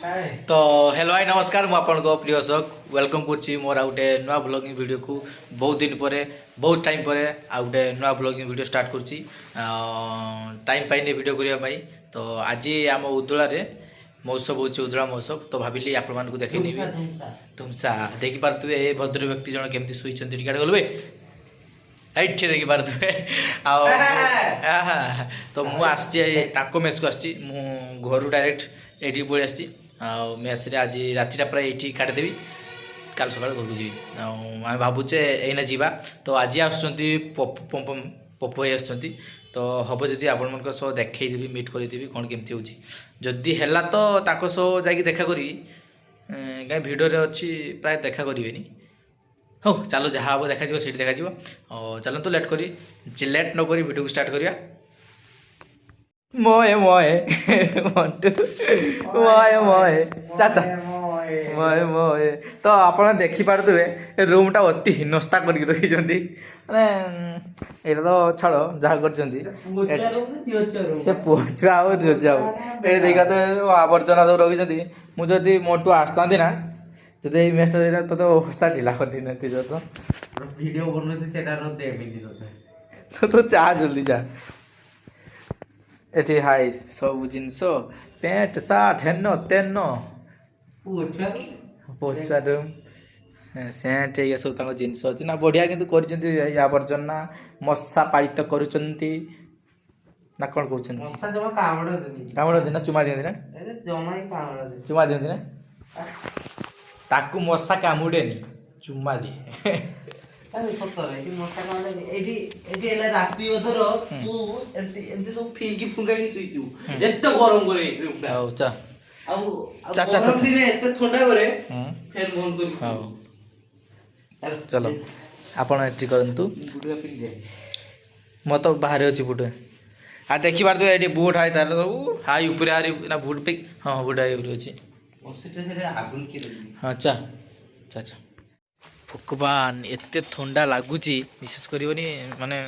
तो hello hi नमस्कार मु आपन को प्रिय दर्शक वेलकम करछि मोर आ गुटे नुआ ब्लॉगिंग वीडियो को बहुत दिन परे बहुत टाइम परे आ गुटे नुआ ब्लॉगिंग वीडियो स्टार्ट करछि टाइम पाइने वीडियो करिया भाई। तो आज आम उदला रे महोत्सव होछि उदला महोत्सव। तो भाबिली आपण मान को देखिनी तुमसा देखि पारतुवे ए भद्र व्यक्ति जण केमती सुई छंती टिकाड गलबे एठी देखि पारतुवे आ तो मु आछि ताको मेस को आछि मु घरु डायरेक्ट एठी पळि आछि मेस रे आज रातिटा प्राय ये काटिदेवी काल सकाल घर को जी आम भावुचे एना जीवा। तो आज आसुँच पप्पू भाई आसुँच तो हम जी आपण मान देखी मीट करदेवी कौन केमती होची जदि है तो ताको सह जाकि देखा करी कहीं भिडियो अच्छी प्राय देखा करेनि। हो चलो जहाँ हम देखा सीट देखा चलते लेट करी लेट नक भिडियो को स्टार्ट करिया। मोए मोए मंटू मोए मोए चाचा मोए मोए। तो आप देखी पारे रूमटा अति हिनस्ता करके रखी माने तो छाड़ जहाँ कर पुआ छुआ और झील छुआ ये देखा तो आवर्जना सब रखी मुझे मोटू आसता ना जो मेस्टर तो अवस्था ढिला कर देती तो वीडियो तो चाह जल्दी जा एठी हाई सब जिनस पेंट सार्ट हेन तेन पोछा रूम सेंट ये सब तक जिनस अच्छी ना बढ़िया किंतु कर आवर्जना मशा पालित करुँच ना कौन कहते कामड़ दी ना चुमा दिखती ना चुमा दिखती ना ताकू मशा कामुड़ेनी चुमा दिए राति अधर तू एमती सब फिंकी फुंकाई सुईतु एते गरम करे रूमटा हौ चा चा चा चा एते ठंडा करे फैन बंद करी हौ चलो आपण एटी करंतु बुडा पिन दे म तो बाहर अछि बुट आ देखि बार तो एटी बूट हाय तार सब हाई ऊपर हारी ना बूट पे हां बूट हाई ऊपर अछि ओसेटा सेरे आगुन की रही हां चा चा चा भगवान एते थंडा लगुच विशेष करनी माने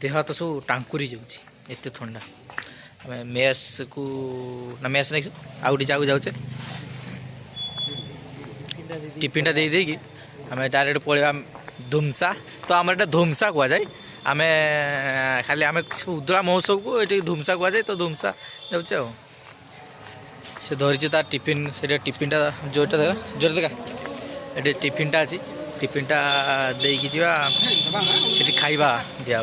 देह तो सब टांकुरी जाऊँगी एते थंडा मेस को ना मेस नहीं आ गए जाऊ जाऊे टिफिन दे देगी आम डायरेक्ट पलैया धुमसा। तो आम एटा धुमसा कह जाए आम खाली आम उदला महोत्सव को ये धुमसा कह जाए तो धुमसा जाऊे से धरी तार टिफिन से टिफिनटा जोटा जोर देखा ये टिफिनटा अच्छी टिफिनटा देकी जी खाइबा दिया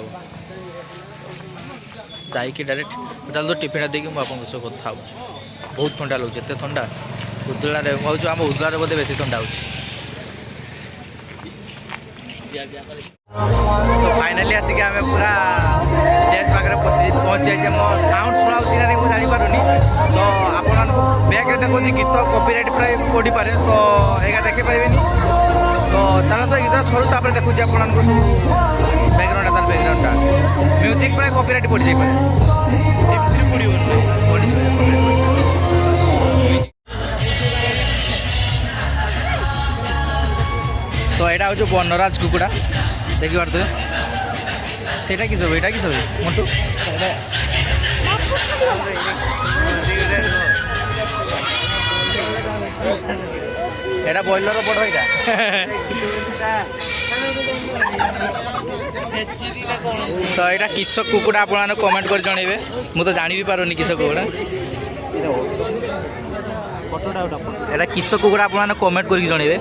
जाकि डायरेक्ट चल तो टिफिनटा देकी मुझे सब कथा बहुत ठंडा लगे एत ठंडा उदला कहूँ आम उदलार बोधे बेसी ठंडा हो। तो फाइनाली आसिक आम पूरा स्टेज पाखे पहुँच जाए मो साउंड शुणा मुझे जानीपारूनी तो आप बैक देखो गीत कॉपीराइट प्राय पड़ी पारे तो एगा देखिपारे तो चलो तो गीत सरू तापर देखुँ आपको सब बैकग्राउंड बैकग्राउंडटा म्यूजिक प्राय कॉपीराइट पड़ जाए तो यहाँ हूँ बनराज कुकुड़ा देखी पारे सेटा कि सब यहाँ कि सब मोटू एटा बॉयलर बड़ यहाँ तो यहाँ किस कुकुड़ा आप कमेंट कर जनइबे मु तो जानी भी पारुनी किस कुकुड़ा एटा किस कुकुड़ा आप कमेंट कर जनइबे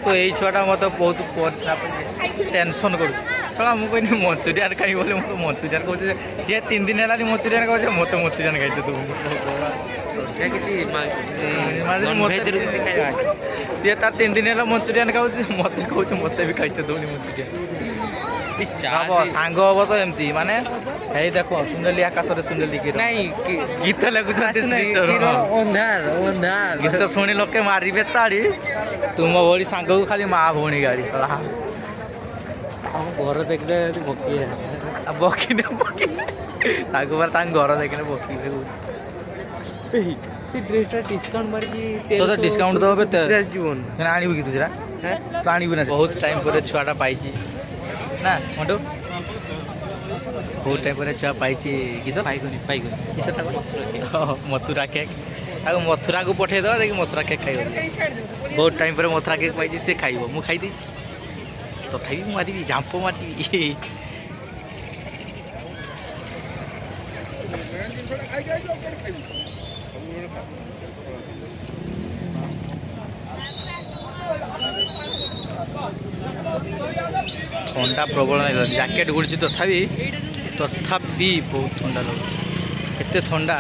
तो यही छुआटा मत बहुत टेंशन करा मुझे कहनी मंचुरियन खाई बोले मत मंचुरियन कहे सी 3 दिन है मंचुरियन कहे मत मंचुरियन खाई तू सी तार 3 दिन है मंचुरियन खाऊ मत कहे मत भी खाई दौनी मंचुरियन हम सांग हम तो एमती माने हे देखो सुंदरली आकाश सुंदरली गीत लगुच गीत शुणी लोके मारे ताड़ी तुम भली सांग को खाली माँ भौणी गाड़ी सला घर देखते बकी बकी बकी घर देखने बकी ड्रेसटा डिस्काउंट मारी तो डिस्काउंट दे जीवन आणबू कि तुझा तो आणबू ना बहुत टाइम पर छुआटा पाई ना मंटू ବହୁତ ଟାଇମ୍ ପରେ ଛୁଆ ପାଇଛି କିସ କିସଟା ମଥୁରା କେକ୍ ତାକୁ ମଥୁରାକୁ ପଠେଇଦେବା ଦେଖି ମଥୁରା କେକ୍ ଖାଇବ ବହୁତ ଟାଇମ୍ ପରେ ମଥୁରା କେକ୍ ପାଇଛି ସେ ଖାଇବ ମୁଁ ଖାଇଦେଇଛି ତଥାପି ମୁଁ ମାରିବି ଝାମ୍ପ ମାରିବି ଥଣ୍ଡା ପ୍ରବଳ ନାହିଁ ଜ୍ୟାକେଟ୍ ଘୁରୁଛି ତଥାପି ବହୁତ ଥଣ୍ଡା ଲାଗୁଛି ଏତେ ଥଣ୍ଡା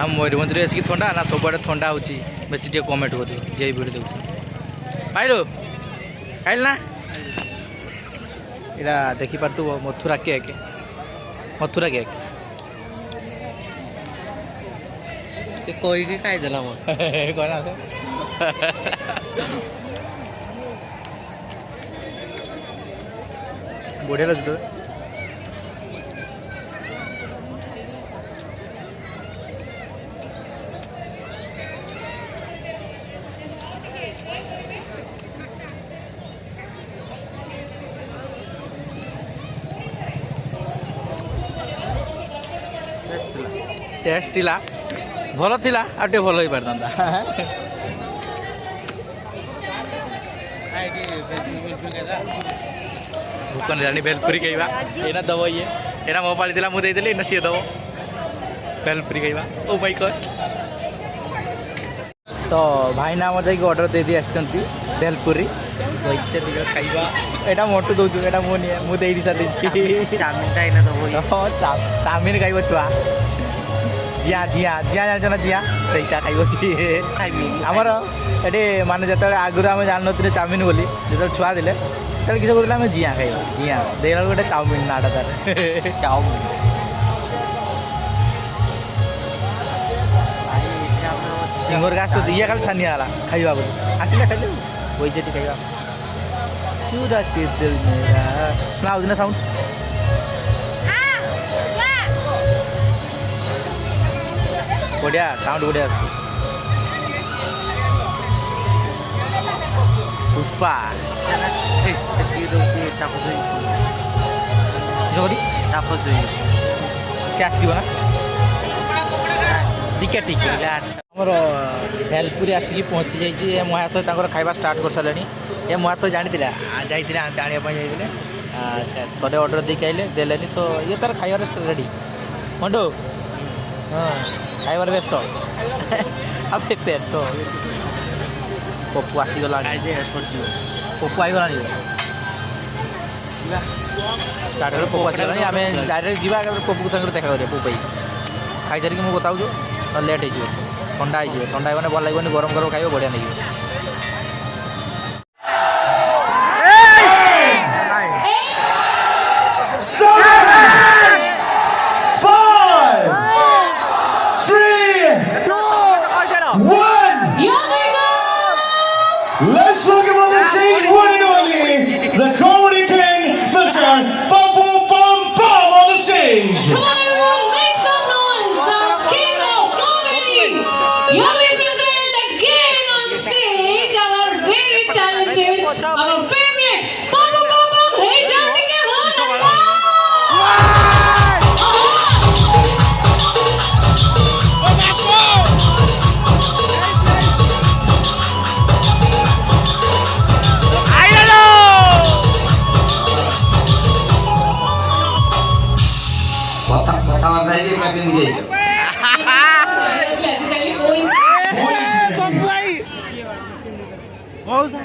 ଆମ ମୟୂରଭଞ୍ଜରେ ଆସିକି ଥଣ୍ଡା ନା ସବୁଆଡ଼େ ଥଣ୍ଡା ହେଉଛି ବେଶୀ ଟିକେ କମେଣ୍ଟ କରିବ ଯେ ଭିଡ଼ିଓ ଦେଉଛି ପାଇଲୁ ଖାଇଲୁ ନା ଏଇଟା ଦେଖିପାରୁଥିବ ମଥୁରା କେକ୍ କହିକି ଖାଇଦେଲା ମୋ କ'ଣ ବଢ଼ିଆ ଲାଗୁଛି ତ ଟେଷ୍ଟ ଥିଲା ଭଲ ଥିଲା ଆଉ ଟିକେ ଭଲ ହେଇପାରିଥାନ୍ତା ଭୋକ ଜାଣି ଭେଲପୁରୀ ଖାଇବା ଏଇନା ଦେବ ଇଏ ଏଇନା ମୋ ପାଳି ଥିଲା ମୁଁ ଦେଇଦେଲି ଏଇନା ସିଏ ଦେବ ଭେଲପୁରୀ ଖାଇବା ଓ ମାଇ ଗଡ୍ ତ ଭାଇନା ଆମ ଯାଇକି ଅର୍ଡ଼ର ଦେଇଦେଇ ଆସିଛନ୍ତି ଭେଲପୁରୀ ଖାଇବା ଏଇଟା ମୋଟୁ ଦେଉଛୁ ଏଇଟା ମୁଁ ନିଏ ମୁଁ ଦେଇଦେଇ ସାରିଛି ଚାଉମିନଟା ଏଇନା ଦେବ ହଁ ଚାଉମିନ ଖାଇବ ଛୁଆ ଜିଆ ଜାଣିଛ ନା ଜିଆ ସେଇଟା ଖାଇବ ସିଏ ଖାଇବି ଆମର ଏଠି ମାନେ ଯେତେବେଳେ ଆଗରୁ ଆମେ ଜାଣିନଥିଲେ ଚାଉମିନ ବୋଲି ଯେତେବେଳେ ଛୁଆ ଥିଲେ ସେତେବେଳେ କିସ କରୁଥିଲେ ଆମେ ଜିଆ ଖାଇବା ଜିଆ ଦେଇଲା ଗୋଟେ ଚାଉମିନ ନାଟା ତାର ଚାଉମିନ ସିଙ୍ଗର ଗାছ ଇଏ ଖାଲି ଛାନିଆ ହେଲା ଖାଇବା ବୋଲି ଆସିଲେ ଖାଇଦେବୁ ବଇଚେଟି ଖାଇବା ଚୁରା ଦିଲ୍ ମେରା ଶୁଣା ହେଉଛି ନା ସାଉଣ୍ଡ ବଢ଼ିଆ ସାଉଣ୍ଡ ବଢ଼ିଆ ଆସୁଛି ପୁଷ୍ପା ଜୋରି ସେ ଆସିଥିବ ନା ଟିକେ ଆମର ଭେଲପୁରୀ ଆସିକି ପହଞ୍ଚି ଯାଇଛି ଏ ମହାଶୟ ତାଙ୍କର ଖାଇବା ଷ୍ଟାର୍ଟ କରିସାରିଲେଣି ଏ ମହାଶୟ ଜାଣିଥିଲେ ଯାଇଥିଲେ ଆଣିବା ପାଇଁ ଯାଇଥିଲେ ଥରେ ଅର୍ଡ଼ର ଦେଇକି ଆଇଲେ ଦେଲେନି ତ ଇଏ ତାର ଖାଇବାରେ ରେଡ଼ି ମଣ୍ଡୁ ହଁ ଖାଇବାରେ ବ୍ୟସ୍ତ ଆଉ ପେଟ ପପୁ ଆସିଗଲାଣି ପପୁ ଆସିଗଲାଣି ଷ୍ଟାର୍ଟରେ ପପୁ ଆସିଗଲାଣି ଆମେ ଡାଇରେକ୍ଟ ଯିବା ପପୁକୁ ସାଙ୍ଗରେ ଦେଖା କରିବା ପପୁ ଭାଇ ଖାଇସାରିକି ମୁଁ ବତାଉଛୁ ଲେଟ୍ ହେଇଯିବ ଥଣ୍ଡା ହେଇଯିବ ଥଣ୍ଡା ହେଇଗଲେ ଭଲ ଲାଗିବନି ଗରମ ଖାଇବ ବଢ଼ିଆ ଲାଗିବ Let's welcome on the stage one and only the Comedy King, Mr. Papu Pam Pam on the stage. Come on, everyone, make some noise! The king of comedy! Here we present again on stage our very talented, our favorite, Papu Pam Pam. Hey, Jati ke haan Allah! କଥାବାର୍ତ୍ତା ହେଇକି ଏକା ପିନ୍ଧି ଯାଇଛ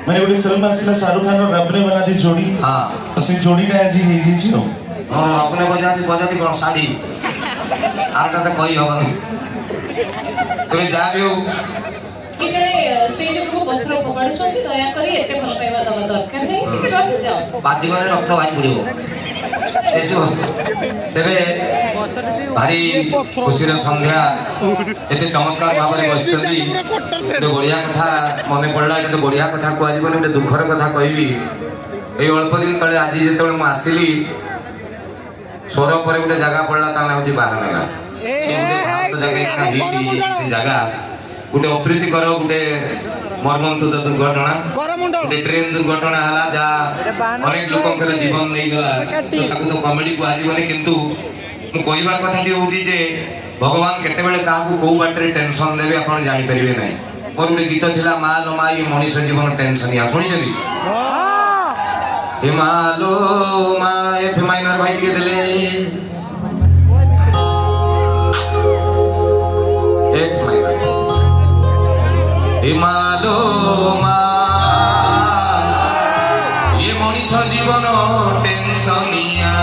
मैंने गोटे film आसला शाहरुख खान रब ने बना दी जोड़ी हाँ तो से जोड़ी टा आज हेई छी नो ହଁ अपने ବଜାନ୍ତି କ'ଣ ଶାଢ଼ୀ ଆରଟା ତ କହି ହବନି ତୁମେ ଯାହା ବି ହଉ କି ଜଣେ ଷ୍ଟେଜ୍ ଉପରକୁ ପଥର ଫୋପାଡୁଛନ୍ତି ଦୟାକରି ଏତେ ଭଲ ପାଇବା ଦେବା ଦରକାର ନାହିଁ ଟିକେ ରହିଯାଅ ବାଜିଗଲେ ରକ୍ତ ବାହାରି ପଡ଼ିବ ଏସବୁ ତେବେ ଭାରି ଖୁସିର ସନ୍ଧ୍ୟା ଏତେ ଚମତ୍କାର ଭାବରେ ବସିଛନ୍ତି ଗୋଟେ ବଢ଼ିଆ କଥା ମନେ ପଡ଼ିଲା ଏତେ ତ ବଢ଼ିଆ କଥା କୁହାଯିବନି ଗୋଟେ ଦୁଃଖର କଥା କହିବି ଏଇ ଅଳ୍ପ ଦିନ ତଳେ ଆଜି ଯେତେବେଳେ ମୁଁ ଆସିଲି ସ୍ୱର ପରେ ଗୋଟେ ଜାଗା ପଡ଼ିଲା ତା ନାଁ ହେଉଛି ବାହାନଗା ସେ ଗୋଟେ ଭାରତ ଜାଗା ହିଟ୍ ହେଇଯାଇଛି ସେ ଜାଗା ଗୋଟେ ଅପ୍ରୀତିକର ଗୋଟେ ମର୍ମନ୍ତୁଦ ଦୁର୍ଘଟଣା ଗୋଟେ ଟ୍ରେନ୍ ଦୁର୍ଘଟଣା ହେଲା ଯାହା ଅନେକ ଲୋକଙ୍କର ଜୀବନ ନେଇଗଲା ତାକୁ ତ କମେଡି କୁହାଯିବନି କିନ୍ତୁ ମୁଁ କହିବାର କଥାଟି ହେଉଛି ଯେ ଭଗବାନ କେତେବେଳେ କାହାକୁ କୋଉ ବାଟରେ ଟେନସନ ଦେବେ ଆପଣ ଜାଣିପାରିବେ ନାହିଁ। ମୋର ଗୋଟେ ଗୀତ ଥିଲା ମା ଲୋ ମା ଏ ମଣିଷ ଜୀବନ ଟେନସନିଆ, ଶୁଣିଛନ୍ତି? ଏ ମା ଲୋ ମା ଏଫ୍ ମାଇନର ଭାଇ ଟିକେ ଦେଲେ ଏକ ମାଇନର। ଏ ମା ଲୋ ମା ଏ ମଣିଷ ଜୀବନ ଟେନସନିଆ,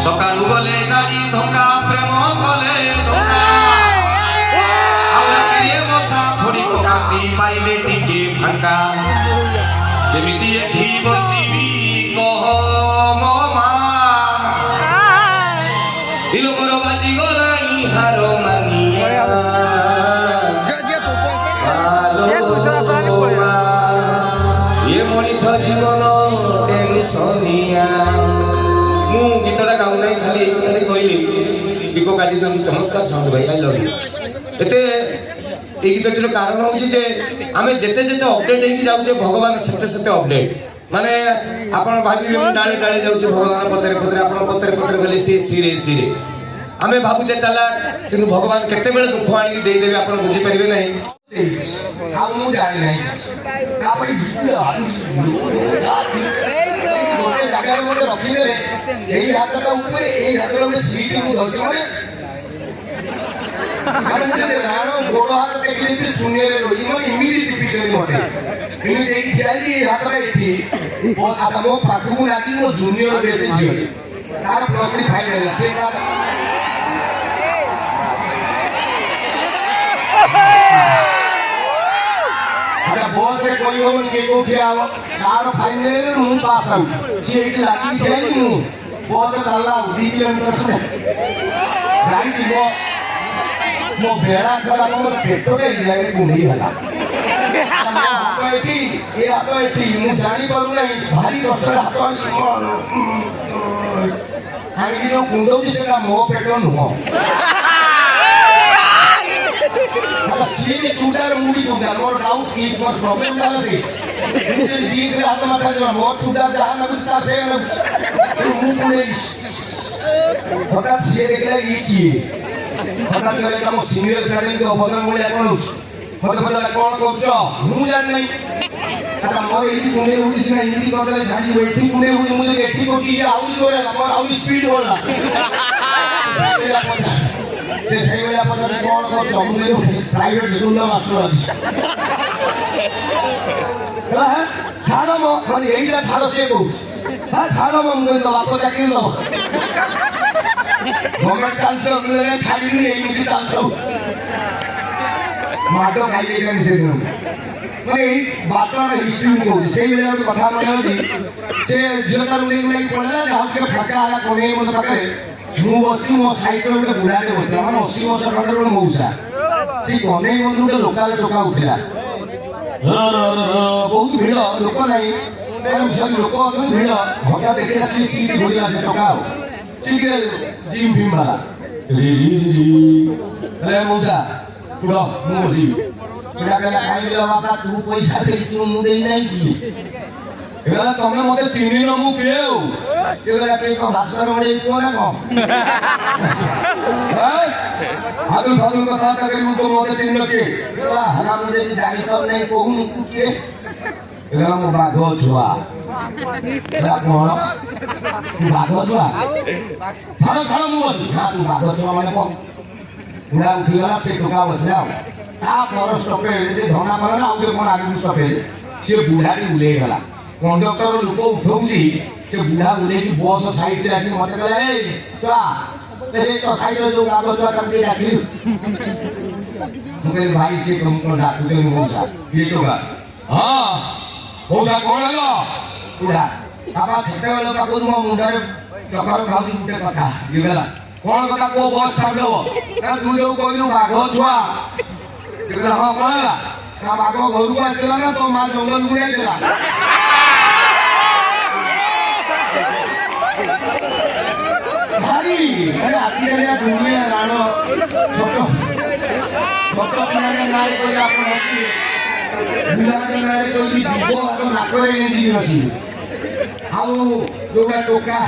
ସକାଳୁ ଗଲେ ଗାଡ଼ି ଧକ୍କା ପ୍ରେମ କଲେ ଧୋକା, ଆଉ ରାତିରେ ମଶା ଫୋଡ଼ି ପକାନ୍ତି ପାଇଲେ ଟିକେ ଫାଙ୍କା, କେମିତି ଏଠି ବଞ୍ଚିବି କହ ମୋ ମା, ଇଲୋକର ବାଜିଗଲାଣି ହାର ମାନିଆ, ଏ ମଣିଷ ଜୀବନ ଟେନସନିଆ। ମୁଁ ଗୀତଟା ଗାଉନାହିଁ, ଖାଲି ଏଇ କଥାରେ କହିଲି ଇକୋ କାଟି ଦିଅନ୍ତୁ। ଚମତ୍କାର ସାଉଣ୍ଡ ଭାଇ, ଆଇ ଲଭ୍ ୟୁ। ଏତେ এই গীতটির কারণ হচ্ছে যে আমি যেতে যেতে অপডেট হয়ে যাচ্ছে, ভগবান সেতে সেতে অপডেট। মানে আপনার ভাবিবে মু ডালে ডালে যাচ্ছে ভগবান পথরে পথরে, আপনার পথরে পথরে বলে সি সিরে সিরে আমি ভাবুছে চালা, কিন্তু ভগবান কেতেবেলে দুঃখ আনিকি ଦେଇଦେବେ ଆପଣ ବୁଝିପାରିବେ ନାହିଁ। ଆଉ ମୁଁ ଜାଣି ନାହିଁ ତାପରେ ଗୋଟେ ଜାଗାରେ ଗୋଟେ ରଖିଦେଲେ ଏଇ ହାତଟା ଉପରେ ଏଇ ହାତଟା ଗୋଟେ ସିଟ୍ ମୁଁ ଧରିଛି, ମାନେ ରାଣ ଗୋଡ଼ ହାତ ଟେକି ଶୂନ୍ୟରେ ରହିଛି, ମାନେ ଏମିତି ଚିପିଛନ୍ତି ମତେ, ଏମିତି ଏଇଠି ଛିଡ଼ାଇକି ହାତଟା ଏଠି। ଆଚ୍ଛା ମୋ ପାଖକୁ ଲାଗି ମୋ ଜୁନିୟର ବି ଅଛି ଝିଅ, ତାର +3 ଫାଇନାଲ ହେଲା, ସେ ଆଚ୍ଛା ବସରେ କହିବନି କିଏ କୋଉଠି ହବ, ତାର ଫାଇନାଲରେ ମୁଁ ପାସ୍ ଆଉଟ୍, ସିଏ ଏଇଠି ଲାଗିକି ଛିଡ଼ାଇକି ମୁଁ ବସ ଚାଲିଲା 2 କିଲୋମିଟର ଯାଇଛି, ମୋ ବେଳା ଖରାପ, ମୋର ପେଟରେ ଏଇ ଜାଗାରେ କୁଣ୍ଡେଇ ହେଲା, ହାତ ଏଠି ଏ ହାତ ଏଠି, ମୁଁ ଜାଣିପାରୁନାହିଁ, ଭାରି କଷ୍ଟରେ ହାତ ଆଣିକି ଯୋଉ କୁଣ୍ଡଉଛି ସେଟା ମୋ ପେଟ ନୁହଁ। ସିଏ ବି ଚୁଡାର, ମୁଁ ବି ଚୁଡାର, ମୋର ଡାଉଟ୍ କି ମୋର ପ୍ରୋବ୍ଲେମ ହେଲା ସେ ଜିନ୍ସରେ ହାତ ମାଥା ଦେବା, ମୋ ଚୁଡାର ଯାହା ଲାଗୁଛି ତା ସେ ଲାଗୁଛି, ମୁଁ କୁଣ୍ଡେଇ। ହଠାତ୍ ସିଏ ଦେଖିଲା ଇଏ କିଏ, ହଠାତ୍ କହିଲା ମୋ ସିନିୟର ଫ୍ୟାମିଲି ଅଭଦ୍ର ଭଳିଆ କ'ଣ ହଉଛି, ମତେ ପଚାରିଲା କ'ଣ କରୁଛ, ମୁଁ ଜାଣିନାହିଁ। ଆଚ୍ଛା ମୋର ଏଇଠି କୁଣ୍ଡେଇ ହଉଛି ସିନା, ଏମିତି କରିଦେଲେ ଛାଡ଼ିଯିବ, ଏଠି କୁଣ୍ଡେଇ ହଉଛି, ମୁଁ ଯଦି ଏଠି କରୁଛି ଇଏ ଆହୁରି ଜୋରେ ହେଲା, ମୋର ଆହୁରି ସ୍ପିଡ୍ ବଢ଼ିଲା। ସେ ସେଇଭଳିଆ ପଚାରେ କ'ଣ କରୁଛ, ମୁଁ ପ୍ରାଇଭେଟ ସ୍କୁଲର ମାଷ୍ଟର ଅଛି। ଛାଡ଼ ମ, ମାନେ ଏଇଟା ଛାଡ଼, ସିଏ କହୁଛି ହଁ ଛାଡ଼ ମ, ମୁଁ କହିଲି ବାପ ଚାକିରି ଦବ, ଗଭର୍ଣ୍ଣମେଣ୍ଟ ଚାଲିଛି ଛାଡ଼ିବିନି, ଏମିତି ଚାଲିଥାଉ। ମାଡ଼ ଖାଇଦେଇଥାନ୍ତି ସେଦିନ, ମାନେ ଏଇ ବାଟର ହିଷ୍ଟ୍ରି ମୁଁ କହୁଛି। ସେଇଭଳିଆ ଗୋଟେ କଥା ମନେ ଅଛି, ସେ ଝିଅ ତାର ଉଡ଼େଇ ଉଡ଼େଇକି ପଳେଇଲା, ଯାହା କେବେ ଫାଙ୍କା ହେଲା କମେଇ ମତେ ପାଖରେ, ମୁଁ ବସିଛି, ମୋ ସାଇକେଲ ଗୋଟେ ବୁଢ଼ାଟେ ବସିଥିଲା, ମାନେ 80 ବର୍ଷ ଖଣ୍ଡେ ଗୋଟେ ମଉସା, ସେ କନେଇ ମନ୍ଦିର ଗୋଟେ ଲୋକାଲ ଟୋକା ଉଠିଲା, ବହୁତ ଭିଡ଼, ଲୋକ ନାହିଁ, ଲୋକ ଅଛନ୍ତି ଭିଡ଼, ହଠାତ୍ ଦେଖିଲା ସିଏ ସିଟ୍ ଧରିଲା ସେ ଟୋକା, ଆଉ ଟିକେ ଜିମ୍ ଫିମ୍ ବାଲା, ମଉସା ଉଠ ମୁଁ ବସିବି, ପିଲା କହିଲା ଖାଇବି ବାପା, ତୁ ପଇସା ଦେଇଛୁ ମୁଁ ଦେଇ ନାହିଁ କି, ଏଗୁଡ଼ା ତମେ ମତେ ଚିହ୍ନିନ ମୁଁ କିଏ, ଆଉ ଏଗୁଡ଼ା କେହି କ'ଣ ଭାଷଣ ଭଳି କୁହ ନା କ'ଣ, ଆଦୁଲ ଫାଦୁଲ କଥାବାର୍ତ୍ତା କରିବୁ ତ ମତେ ଚିହ୍ନିନ କିଏ, ହେଲା ମୁଁ ଯଦି ଜାଣିପାରୁ ନାହିଁ କହୁନୁ ତୁ କିଏ, ଏଗୁଡ଼ା ମୋ ବାଘ ଛୁଆ, ଏଗୁଡ଼ା କ'ଣ ତୁ ବାଘ ଛୁଆ, ଛାଡ଼ ଛାଡ଼ ମୁଁ ବସି, ନା ତୁ ବାଘ ଛୁଆ ମାନେ କ'ଣ, ବୁଢ଼ା ଉଠିଗଲା, ସେ ଟୋକା ବସିଲା, ଆଉ ତା ପର ଷ୍ଟପେଜ ସେ ଧନା କଲା ନା ଆଉ ଗୋଟେ କ'ଣ ଆଗକୁ ଷ୍ଟପେଜ, ସେ ବୁଢ଼ାଟି ବୁଲେଇଗଲା, କଣ୍ଡକ୍ଟର ଲୋକ ଉଠଉଛି, ସେ ବୁଢ଼ା ବୁଲେଇକି ବସ୍ ସାଇଡରେ ଆସିକି ମତେ କହିଲା ଏ ଛୁଆ ତ ସାଇଡରେ ଯୋଉ ବାଘ ଛୁଆ ତାକୁ ଟିକେ ଡାକିଲି, ମୁଁ କହିଲି ଭାଇ ସେ କ'ଣ ଡାକୁଛନ୍ତି ମଉସା, ଇଏ ଟୋକା ହଁ ମଉସା କ'ଣ ହେଲା, ବୁଢ଼ା ବାପା ସେତେବେଳେ ପାଖରୁ ମୋ ମୁଣ୍ଡରେ ଚକର ଖାଉଛି ଗୋଟେ କଥା, ବୁଝିଗଲା କ'ଣ କଥା କୁହ, ବସ୍ ଛାଡ଼ି ଦେବ, ତୁ ଯୋଉ କହିଲୁ ବାଘ ଛୁଆ, ହଁ କ'ଣ ହେଲା, ନା ବାଘ ଘରକୁ ଆସିଥିଲା ନା ତୋ ମା ଜଙ୍ଗଲକୁ ଯାଇଥିଲା, ଭାରି ମାନେ ଆଜିକାଲି ଦୁନିଆ ରାଣ, ଛୋଟ ଛୋଟ ପିଲାଙ୍କ ନାଁରେ କହିଲେ ଆପଣ ବସିବେ, ପିଲାଙ୍କ ନାଁରେ କହିବି ଜୀବ ଆସ ନାକରେ ନେଇଯିବି ବସିବି, ଆଉ ଯୋଉଟା ଟୋକା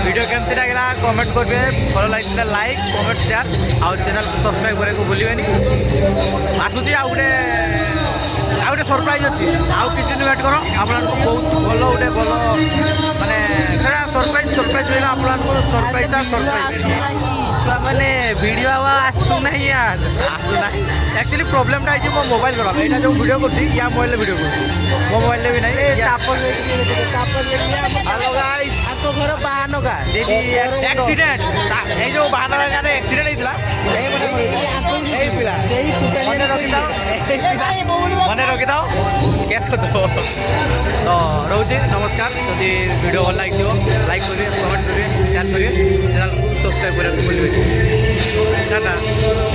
वीडियो केमती लगे कमेंट करेंगे भल लगे लाइक कमेंट शेयर आउ चैनल को सब्सक्राइब करने को भूलें आसूची आउ गोटे सरप्राइज अच्छी आउ कि दिन वेट कर आपको बहुत भल गोटे भल मानने सरप्राइज सरप्राइज रहा आपको सरप्राइज सरप्राइज मैंने वीडियो आसूना यार आसूना एक्चुअली प्रोब्लेम है मो मोबाइल खराब यहाँ जो वीडियो करती या मोबाइल वीडियो कर मो मोबाइल भी नहीं हेलो गाइस आपको घर बाहन का एक्सीडेंट ये जो बाहन का एक्सीडेंट मन रखी था कैश कर तो रोचे नमस्कार जदि वीडियो भल लगे लाइक करेंगे कमेंट करेंगे शेयर करेंगे चैनल को सब्सक्राइब करने को भूलिए टाटा।